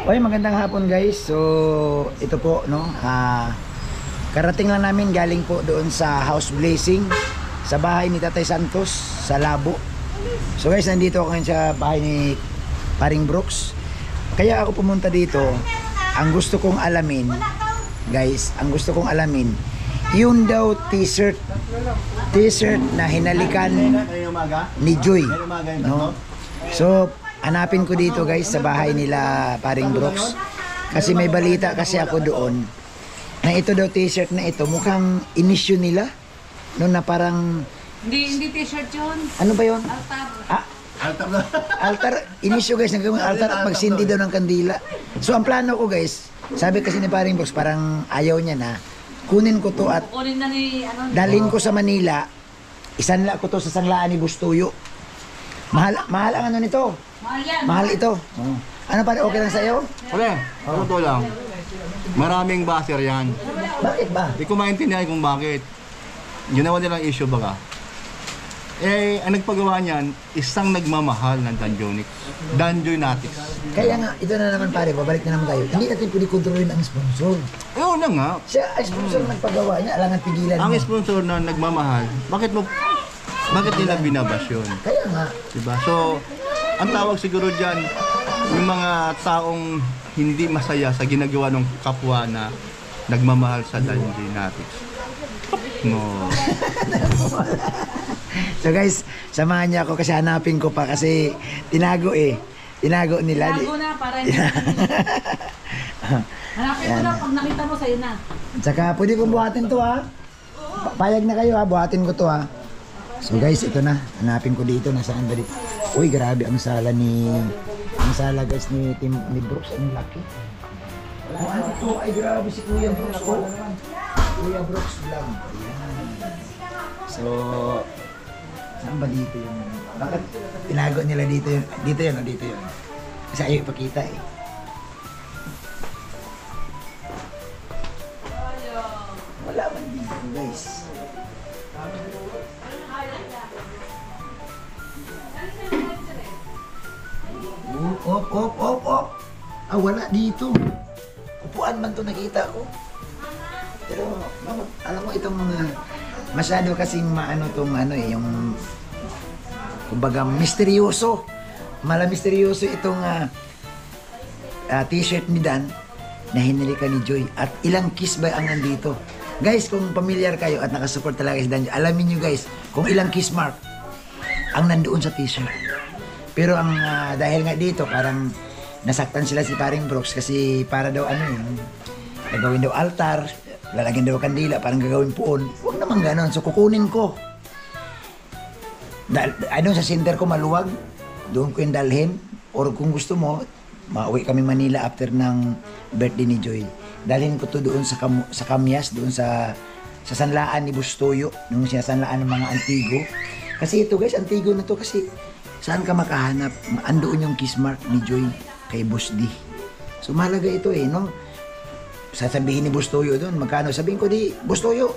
Oy, magandang hapon guys. So, ito po no, karating lang namin galing po doon sa house blessing sa bahay ni Tatay Santos sa Labo. So guys, nandito ako ngayon sa bahay ni Paring Brooks. Kaya ako pumunta dito. Ang gusto kong alamin, guys, yun daw t-shirt na hinalikan ni Joy, no? So, hanapin ko dito guys sa bahay nila Paring Brooks. Kasi may balita kasi ako doon na ito daw t-shirt na ito mukhang inisyu nila no, na parang hindi t-shirt yun. ano ba yun? Altar. Altar, inisyu guys, nagawin altar at magsindi daw ng kandila. So ang plano ko guys, sabi kasi ni Paring Brooks parang ayaw niya na kunin ko to at Kunin na ni dalhin ko sa Manila, isanla ko to sa sanglaan ni Bustuyo. Mahal ang ano nito. Mahal yan. Mahal ito. Oh. Ano pa, okay lang sa'yo? Pre, totoo lang. Maraming baser yan. Bakit ba? Hindi ko maintindihan kung bakit. Ginawa nilang issue baga. Eh, ang nagpagawa niyan, isang nagmamahal ng Danjonatics. Kaya nga, ito na naman pare, babalik na naman tayo. Hindi natin pwede kontrolin ang sponsor. Eh, una nga. Siya, ang sponsor nagpagawa niya, alangan pigilan Ang mo. sponsor na nagmamahal, bakit nila binabas yun? Kaya nga. Diba? So, ang tawag siguro dyan, yung mga taong hindi masaya sa ginagawa ng kapwa na nagmamahal sa Danjonatics. No. So guys, samahan niya ako kasi hanapin ko pa kasi tinago eh. Tinago nila. Tinago na para hindi. Hanapin mo na pag nakita mo sa'yo na. Tsaka pwede kong buhatin to ha. Payag na kayo ha, buhatin ko to ha. So guys, ito na. Hanapin ko dito. Nasaan ba dito? Uy, grabe ang sala guys ni Brooks. Ang laki. Oh, ano to? Ay, grabe si Kuya Brooks ko. Kuya Brooks vlog. Ayan. So, saan ba dito yung... Bakit tinago nila dito yun? Dito yun o dito yun? Kasi ayaw ipakita eh. Wala man dito guys. Op. Ah, wala dito. Upuan man to nakita ko. Pero, alam mo itong mga... Masyado kasing maano tong ano eh, yung... Kumbaga, misteryoso. Misteryoso itong t-shirt ni Dan na hinilikan ni Joy. At ilang kiss ba ang nandito? Guys, kung familiar kayo at nakasupport talaga si Dan, alamin nyo guys, kung ilang kiss mark ang nandoon sa t-shirt. Pero ang dahil nga dito, parang nasaktan sila si Paring Brooks kasi para daw ano yun, gagawin daw altar, lalagyan daw kandila, parang gagawin puon. Huwag naman ganon. So kukunin ko. Doon sa center ko maluwag, doon ko yung dalhin. Or kung gusto mo, mauwi kami Manila after ng birthday ni Joy. Dalhin ko to doon sa Kamyas, doon sa sanlaan ni Bustoyo, nung sinasanlaan ng mga Antigo. Kasi ito guys, Antigo na to kasi saan ka makahanap? Andoon yung kiss mark ni Joy kay Boss D. So mahalaga ito eh, no? Sasabihin ni Bustoyo doon, magkano? Sabihin ko di, Bustoyo,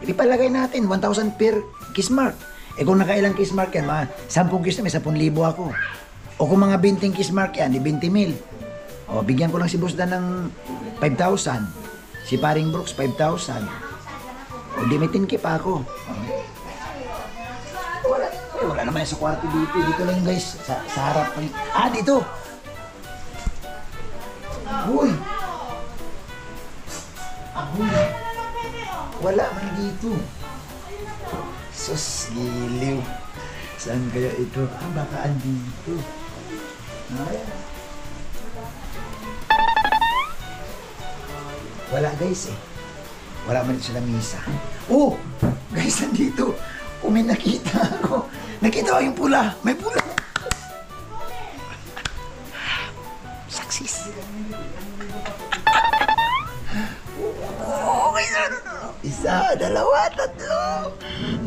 ipalagay natin 1,000 per kiss mark. Eh kung nakailang kiss mark yan, mga 10 kiss na may 10,000 ako. O kung mga 20 kiss mark yan, di 20,000. O bigyan ko lang si Boss Dan ng 5,000. Si Paring Brooks, 5,000. O di may 10K pa ako. Wala naman sa kwarto dito. Dito lang guys, sa harap. Ah, dito! Uy! Wala man dito. Sus, giliw. Saan kaya ito? Ah, baka andito. Wala guys eh. Wala man dito sa lamisa. Oh! Guys, nandito. Oh, may nakita ako. Nakita ko yung pula. May pula. Saksis. Isa, dalawa, tatlo.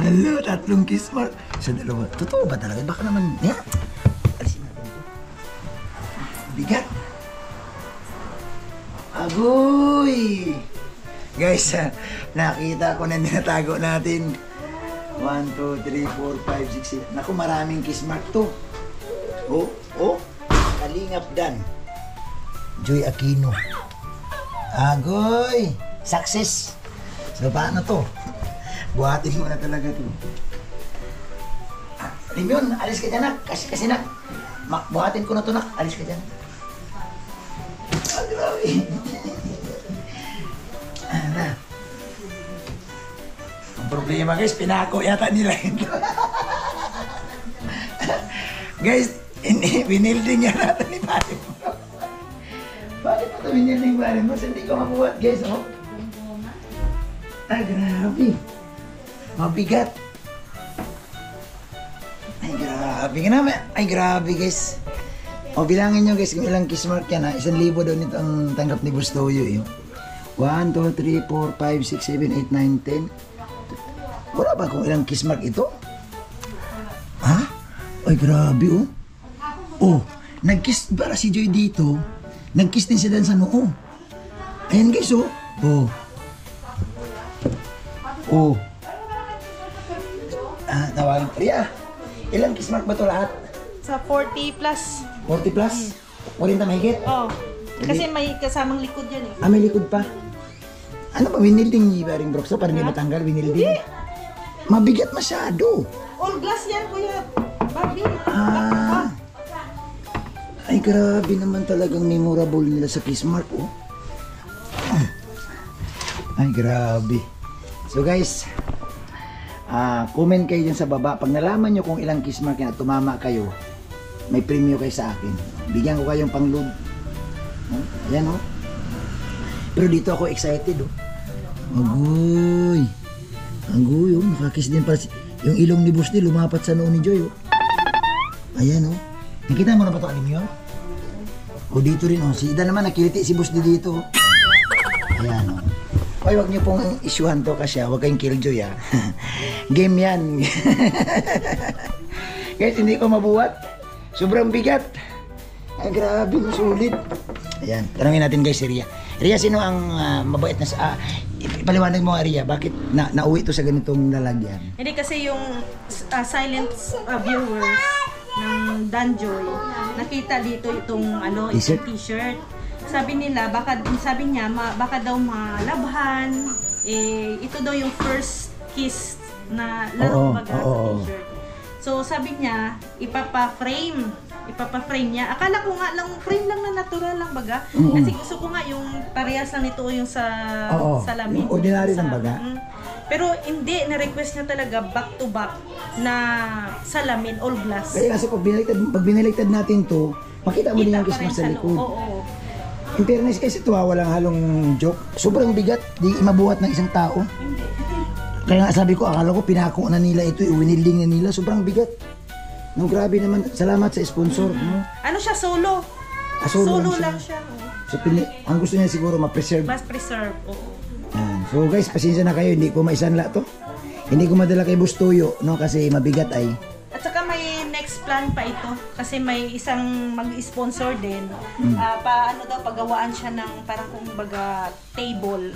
Hello, tatlong kiss mark. Isa, dalawa. Totoo ba talaga? Baka naman, ya. Alisin natin ito. Bigat. Agoy! Guys, nakita ko na ninatago natin. 1, 2, 3, 4, 5, 6, 7. Naku, maraming kiss mark to. Oh. Kalingap Dan. Joy Aquino. Agoy! Success! So, paano to? Buhatin mo na talaga to. Limyon, alis ka dyan, nak. Kasi nak. Buhatin ko na to, nak. Alis ka dyan. Ah, grabe. Ano? Ang problema, guys, pinako yata nila ito. Guys, binilding niya natin ni Pare mo. Bakit ito binilding Pare mo? Hindi ko mabuhat, guys, oh. Ah, grabe. Mabigat. Ay, grabe ka naman. Ay, grabe, guys. O, bilangin nyo, guys, kung ilang kiss mark yan, ha. 1,000 daw nito ang tanggap ni Bustoyo, eh. 1, 2, 3, 4, 5, 6, 7, 8, 9, 10. Wala ba kung ilang kiss mark ito? Ha? Ay, grabe, oh. Oh, nag-kiss para si Joy dito. Nag-kiss din si Dan sa noo. Ayan, guys, oh. Oh. Oh. Ah, tawagin. Ria, ilang kiss mark ba ito lahat? Sa 40 plus. 40 plus? 40 mahigit? Oh. Kasi may kasamang likod yan eh. Ah, may likod pa. Ano ba, winilding ni Baring Broxo para hindi matanggal, winilding? Mabigat masyado. All glass yan, Kuya Bobby. Ah. Ay, grabe naman talagang memorable nila sa kiss mark, oh. Ay, grabe. So guys, comment kayo dyan sa baba. Pag nalaman nyo kung ilang kiss mark yan at tumama kayo, may premyo kayo sa akin. Bigyan ko kayong pang-load. Ayan, oh. Pero dito ako excited, oh. Agoy. Agoy, oh. Nakakiss din para yung ilong ni Busdi lumapat sa noo ni Joy, oh. Ayan, oh. Nakita mo na ba ito, Alim yun? O dito rin, oh. Si Ida naman, nakiliti si Busdi dito, oh. Ayan, oh. Ay, wag niyo pong isyuhan to kasi wag kayong killjoy, ha. Game yan. Guys, hindi ko mabuhat. Sobrang bigat. Ay, grabe, sulit. Ayan, tanongin natin guys si Ria. Ria, sino ang mabait na sa... ipaliwanag mo nga, Ria, bakit nauwi to sa ganitong lalagyan? Hindi kasi yung silent viewers ng Danjoy, nakita dito itong ano, T-shirt? itong t-shirt. Sabi nila, sabi niya, baka daw malabhan. Eh, ito daw yung first kiss na laro baga sa t-shirt. So, sabi niya, ipapa-frame niya. Akala ko nga lang, frame lang na natural lang baga. Kasi gusto ko nga yung parehas lang nito yung sa salamin. Yung ordinary lang baga. Pero hindi, na-request niya talaga back to back na salamin, all glass. Kaya kasi pag binaliktad natin to, makita mo din yung kiss mark sa likod. Oo. In fairness kasi ito, walang halong joke. Sobrang bigat, di mabuhat ng isang tao. Hindi. Kaya nga sabi ko, akala ko pinako na nila ito, winilding na nila, sobrang bigat. No, grabe naman, salamat sa sponsor. No? Ano siya, solo? Solo lang siya. So, ang gusto niya siguro ma-preserve. Mas preserve, oo. Yan. So guys, pasensya na kayo, hindi ko maisanla to. Hindi ko madala kay Bustoyo, no, kasi mabigat ay. At saka may next plan pa ito kasi may isang mag-sponsor din. Paano daw pagawaan siya ng parang kumbaga table.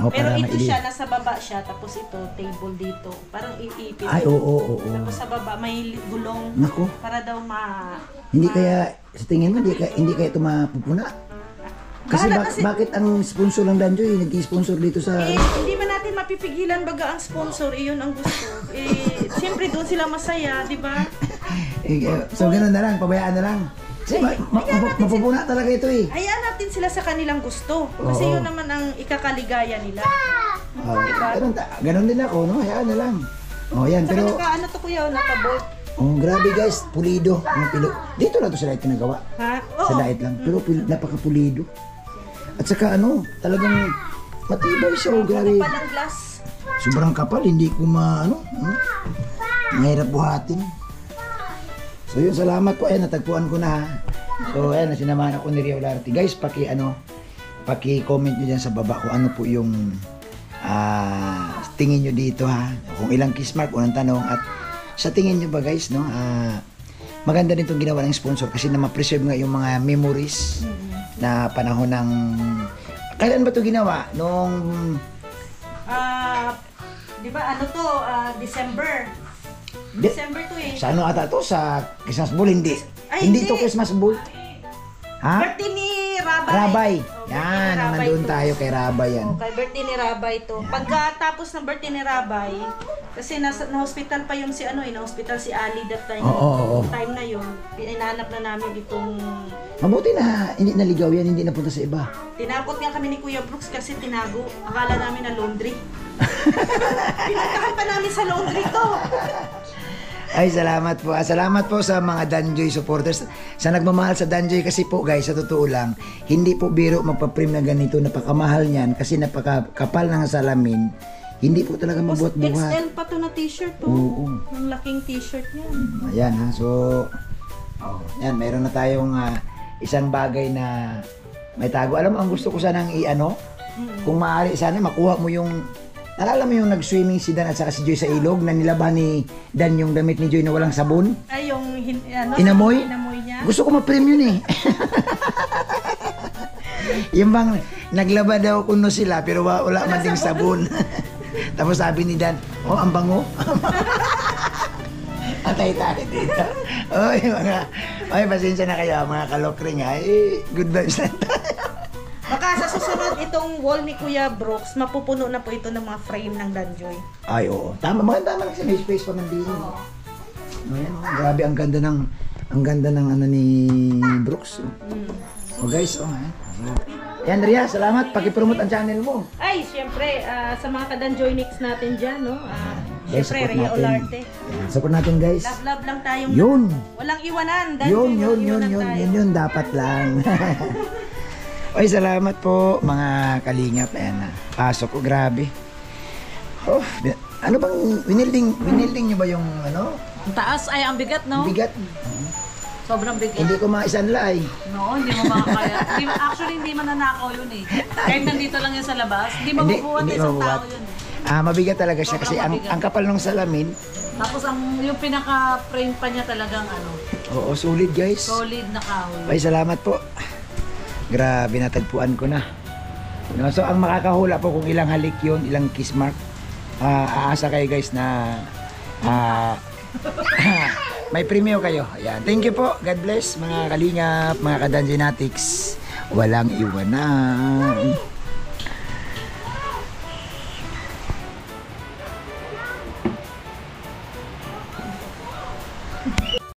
Pero ito siya, nasa baba siya, tapos ito, table dito. Parang iipit. Ay, oo. Tapos sa baba, may gulong. Nako. Para daw Hindi kaya, sa tingin mo, hindi kaya ito mapupuna? Kasi, bakit ang sponsor lang Danjoy, nag-sponsor dito sa... hindi man natin mapipigilan baga ang sponsor, iyon ang gusto. Siyempre doon sila masaya, di ba? So ganoon na lang, pabayaan na lang. Kasi mapupuna talaga ito eh. Hayaan natin sila sa kanilang gusto. Kasi yun naman ang ikakaligaya nila. Diba? Ganun din ako, no? Hayaan na lang. Yan, pero... Ano to kuya, naka-bolt. Grabe guys, pulido. Dito lang to sa diet na nagawa. Ha? Sa diet lang. Pero napaka-pulido. At saka talagang matibay siya. Grabe. Kapal ang glass. Sobrang kapal, hindi ko mahirap buhatin. So yun, salamat po. Ayan, natagpuan ko na, ha. So ayan, sinamahan ako ni Ria Olarte. Guys, paki-comment nyo dyan sa baba kung ano po yung tingin nyo dito, ha. Kung ilang kiss mark, unang tanong. At sa tingin nyo ba guys, no, maganda din itong ginawa ng sponsor kasi na ma-preserve nga yung mga memories na panahon ng... Kailan ba ito ginawa? Nung... di ba ano to? December. December to eh. Sa ano ata to? Sa Christmas Ball? Hindi. Ay, Hindi to Christmas Ball. Ha? Birthday ni Rabay. Rabay. Oh, Yan, birthday ni Rabay nandun to. tayo kay Rabay yan. Okay, birthday ni Rabay to. Pagkatapos ng birthday ni Rabay, kasi na-hospital pa yung si na-hospital si Ali that time. Oo. Time na yun, inaanap na namin itong... Mabuti na hindi naligaw yan, hindi napunta sa iba. Tinakot nga kami ni Kuya Brooks kasi tinago. Akala namin na laundry. Pinuntahan pa namin sa laundry to. Ay, salamat po. Salamat po sa mga Danjoy supporters. Sa nagmamahal sa Danjoy kasi po guys, sa totoo lang, hindi po biro magpa-prem na ganito, napakamahal niyan kasi napakakapal ng salamin. Hindi po talaga mabuhat-buhat. XL pa to na t-shirt to. Oo. Ang laking t-shirt yan. Ayan ha, so, yan, mayroon na tayong isang bagay na may tago. Alam mo, ang gusto ko sanang kung maaari sana, makuha mo yung, nalala mo yung nag-swimming si Dan at saka si Joy sa ilog na nilaban ni Dan yung damit ni Joy na walang sabon? Ay, yung Inamoy? inamoy niya. Gusto ko ma-prem yun eh. Yung bang naglaba daw kuno sila pero wala man ding sabon. Tapos sabi ni Dan, oh, ang bango. Atay tayo dito. Oy, pasensya na kayo mga kalokring ha. Good vibes lang tayo. Baka sa susunod itong wall ni Kuya Brooks, mapupuno na po ito ng mga frame ng Danjoy. Ay, oo. Tama, maganda naman kasi may space pa man din. Ayan, grabe ang ganda ng ano ni Brooks. Oh guys, Ayan, Ria, salamat. Pakipromote ang channel mo. Ay, syempre, sa mga ka-Danjoy Nicks natin dyan, no? Guys, Syempre, support Ria natin. Olarte. Support natin, guys. Love lang tayong... Yun. Walang iwanan. Danjoy, walang iwanan tayo. Yun, dapat lang. Oy, salamat po, mga kalingap. Ayan na. Pasok ko, grabe. Oh, ano bang, winilding nyo ba yung, Ang taas ay ang bigat, no? bigat? Sobrang bigat. Hindi ko maisanlay. No, hindi mo makakaya. Actually, hindi mananakaw yun eh. Kahit nandito lang yun sa labas, hindi mabubuhat hindi isang mabubuhat. tao yun eh. Mabigat talaga siya kasi Sobrang ang, mabigat. ang kapal ng salamin. Tapos yung pinaka-frame pa niya talagang Oo, solid guys. solid na kahoy. Ay, salamat po. Grabe, natagpuan ko na. No, so, ang makakahula po kung ilang halik yun, ilang kiss mark, aasa kayo guys na may premium kayo. Ayan. Thank you po. God bless mga kalingap, mga kadanjenatics. Walang iwanan.